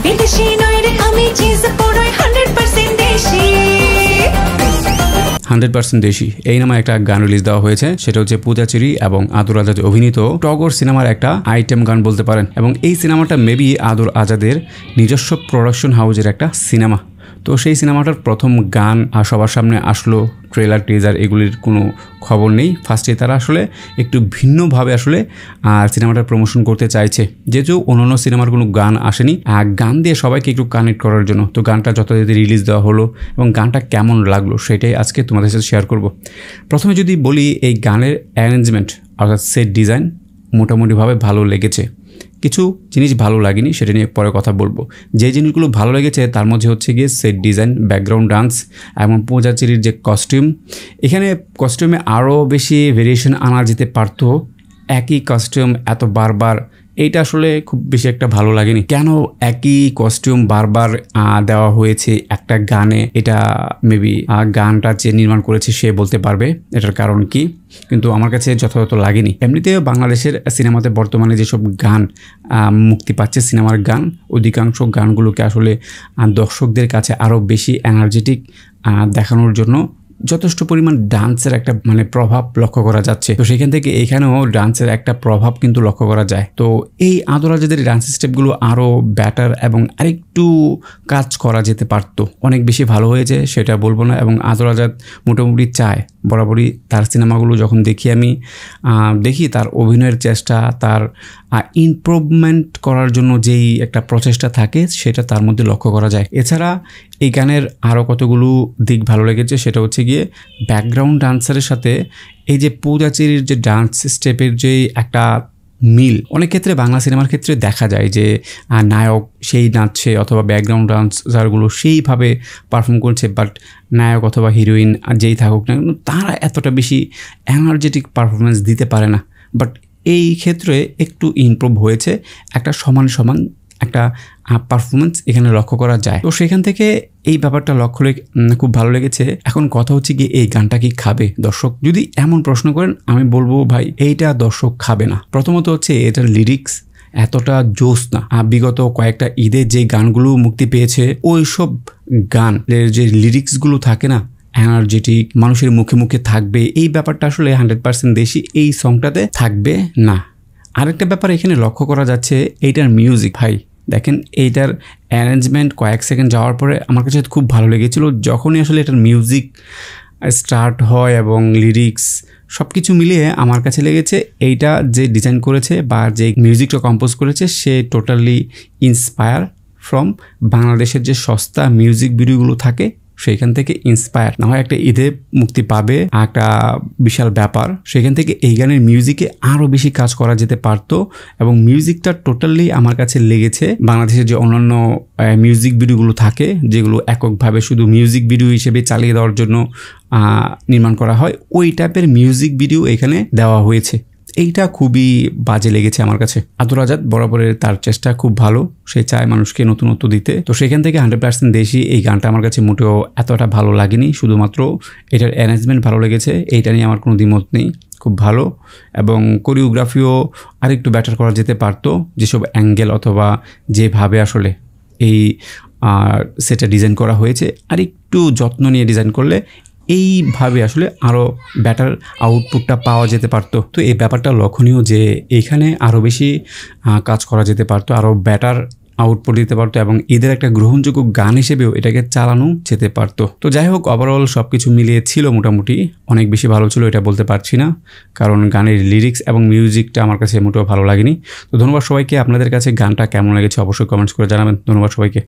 বিদেশি নয় রে আমি চিজ পড়াই 100% দেশি 100% দেশি এই নামে একটা গান রিলিজ দেওয়া হয়েছে। সেটা হচ্ছে পূজা চেরি এবং আদর আজাদ অভিনীত টগর সিনেমার একটা আইটেম গান বলতে পারেন। এবং এই সিনেমাটা মেবি আদর আজাদের নিজস্ব প্রোডাকশন হাউসের একটা সিনেমা। তো সেই সিনেমাটার প্রথম গান সবার সামনে আসলো, ট্রেলার টিজার এগুলির কোনো খবর নেই। ফার্স্টে তারা আসলে একটু ভিন্নভাবে আসলে সিনেমাটার প্রমোশন করতে চাইছে, যেহেতু অন্যান্য সিনেমার কোনো গান আসেনি, গান দিয়ে সবাইকে একটু কানেক্ট করার জন্য। তো গানটা যথাযথ রিলিজ দেওয়া হলো এবং গানটা কেমন লাগলো সেটাই আজকে তোমাদের সাথে শেয়ার করব। প্রথমে যদি বলি, এই গানের অ্যারেঞ্জমেন্ট অর্থাৎ সেট ডিজাইন মোটামুটিভাবে ভালো লেগেছে। কিছু জিনিস ভালো লাগেনি, সেটা নিয়ে পরে কথা বলবো। যে জিনিসগুলো ভালো লেগেছে তার মধ্যে হচ্ছে গিয়ে সেট ডিজাইন, ব্যাকগ্রাউন্ড ডান্স এবং পূজা চেরির যে কস্টিউম। এখানে কস্টিউমে আরও বেশি ভেরিয়েশন আনা যেতে পারতো। একই কস্টিউম এত বারবার, এইটা আসলে খুব বেশি একটা ভালো লাগেনি। কেন একই কস্টিউম বারবার দেওয়া হয়েছে একটা গানে, এটা মেবি গানটা যে নির্মাণ করেছে সে বলতে পারবে এটার কারণ কি, কিন্তু আমার কাছে যথাযথ লাগেনি। এমনিতেও বাংলাদেশের সিনেমাতে বর্তমানে যেসব গান মুক্তি পাচ্ছে, সিনেমার গান, অধিকাংশ গানগুলোকে আসলে দর্শকদের কাছে আরও বেশি এনার্জেটিক দেখানোর জন্য যথেষ্ট পরিমাণ ডান্সের একটা প্রভাব লক্ষ্য করা যাচ্ছে। তো সেখান থেকে এখানেও ডান্সের একটা প্রভাব কিন্তু লক্ষ্য করা যায়। তো এই আদর আজাদের ডান্স স্টেপগুলো আরও ব্যাটার এবং আরেকটু কাজ করা যেতে পারতো। অনেক বেশি ভালো হয়েছে সেটা বলবো না, এবং আদর আজাদ মোটামুটি চায় বরাবরই তার সিনেমাগুলো যখন দেখি তার অভিনয়ের চেষ্টা, তার ইমপ্রুভমেন্ট করার জন্য যেই একটা প্রচেষ্টা থাকে সেটা তার মধ্যে লক্ষ্য করা যায়। এছাড়া এই গানের আরও কতগুলো দিক ভালো লেগেছে, সেটা হচ্ছে গিয়ে ব্যাকগ্রাউন্ড ডান্সারের সাথে এই যে পূজা চেরির যে ডান্স স্টেপের যে একটা মিল। অনেক ক্ষেত্রে বাংলা সিনেমার ক্ষেত্রে দেখা যায় যে নায়ক সেই নাচছে অথবা ব্যাকগ্রাউন্ড ডান্সারগুলো সেইভাবে পারফর্ম করছে, বাট নায়ক অথবা হিরোইন যেই থাকুক না তারা এতটা বেশি এনার্জেটিক পারফরমেন্স দিতে পারে না। বাট এই ক্ষেত্রে একটু ইমপ্রুভ হয়েছে, একটা সমান একটা পারফরমেন্স এখানে লক্ষ্য করা যায়। তো সেখান থেকে এই ব্যাপারটা খুব ভালো লেগেছে। এখন কথা হচ্ছে কি, এই গানটা কি খাবে দর্শক? যদি এমন প্রশ্ন করেন আমি বলবো ভাই এইটা দর্শক খাবে না। প্রথমত হচ্ছে এটার লিরিক্স এতটা জোস না। বিগত কয়েকটা ঈদে যে গানগুলো মুক্তি পেয়েছে ওই সব গানের যে লিরিক্সগুলো থাকে না, এনার্জেটিক, মানুষের মুখে মুখে থাকবে, এই ব্যাপারটা আসলে 100% দেশি এই সংটাতে থাকবে না। আরেকটা ব্যাপার এখানে লক্ষ্য করা যাচ্ছে, এইটার মিউজিক। ভাই দেখেন, এইটার অ্যারেঞ্জমেন্ট কয়েক সেকেন্ড যাওয়ার পরে আমার কাছে খুব ভালো লেগেছিল। যখনই আসলে এটার মিউজিক স্টার্ট হয় এবং লিরিক্স সব কিছু মিলিয়ে আমার কাছে লেগেছে এইটা যে ডিজাইন করেছে বা যে মিউজিকটা কম্পোজ করেছে সে টোটালি ইন্সপায়ার ফ্রম বাংলাদেশের যে সস্তা মিউজিক ভিডিওগুলো থাকে সেখান থেকে ইন্সপায়ার। না হয় একটা ঈদে মুক্তি পাবে একটা বিশাল ব্যাপার, সেখান থেকে এই গানের মিউজিকে আরও বেশি কাজ করা যেতে পারতো। এবং মিউজিকটা টোটালি আমার কাছে লেগেছে বাংলাদেশের যে অন্যান্য মিউজিক ভিডিওগুলো থাকে যেগুলো এককভাবে শুধু মিউজিক ভিডিও হিসেবে চালিয়ে দেওয়ার জন্য নির্মাণ করা হয়, ওই টাইপের মিউজিক ভিডিও এখানে দেওয়া হয়েছে। এইটা খুবই বাজে লেগেছে আমার কাছে। আদর আজাদ বরাবরের তার চেষ্টা খুব ভালো, সে চায় মানুষকে নতুনত্ব দিতে। তো সেখান থেকে 100% দেশি এই গানটা আমার কাছে মোটেও এতটা ভালো লাগেনি, শুধুমাত্র এটার অ্যারেঞ্জমেন্ট ভালো লেগেছে, এইটা নিয়ে আমার কোনো দ্বিমত নেই, খুব ভালো। এবং কোরিওগ্রাফিও আরেকটু ব্যাটার করা যেতে পারতো, যেসব অ্যাঙ্গেল অথবা যেভাবে আসলে এই সেটা ডিজাইন করা হয়েছে আরেকটু যত্ন নিয়ে ডিজাইন করলে এইভাবে আসলে আরও ব্যাটার আউটপুটটা পাওয়া যেতে পারতো। তো এই ব্যাপারটা লক্ষণীয় যে এখানে আরও বেশি কাজ করা যেতে পারতো, আরও ব্যাটার আউটপুট দিতে পারতো এবং ঈদের একটা গ্রহণযোগ্য গান হিসেবেও এটাকে চালানো যেতে পারতো। তো যাই হোক, ওভারঅল সব কিছু মিলিয়ে ছিল মোটামুটি অনেক বেশি ভালো ছিল এটা বলতে পারছি না, কারণ গানের লিরিক্স এবং মিউজিকটা আমার কাছে মোটেও ভালো লাগেনি। তো ধন্যবাদ সবাইকে। আপনাদের কাছে গানটা কেমন লেগেছে অবশ্যই কমেন্টস করে জানাবেন। ধন্যবাদ সবাইকে।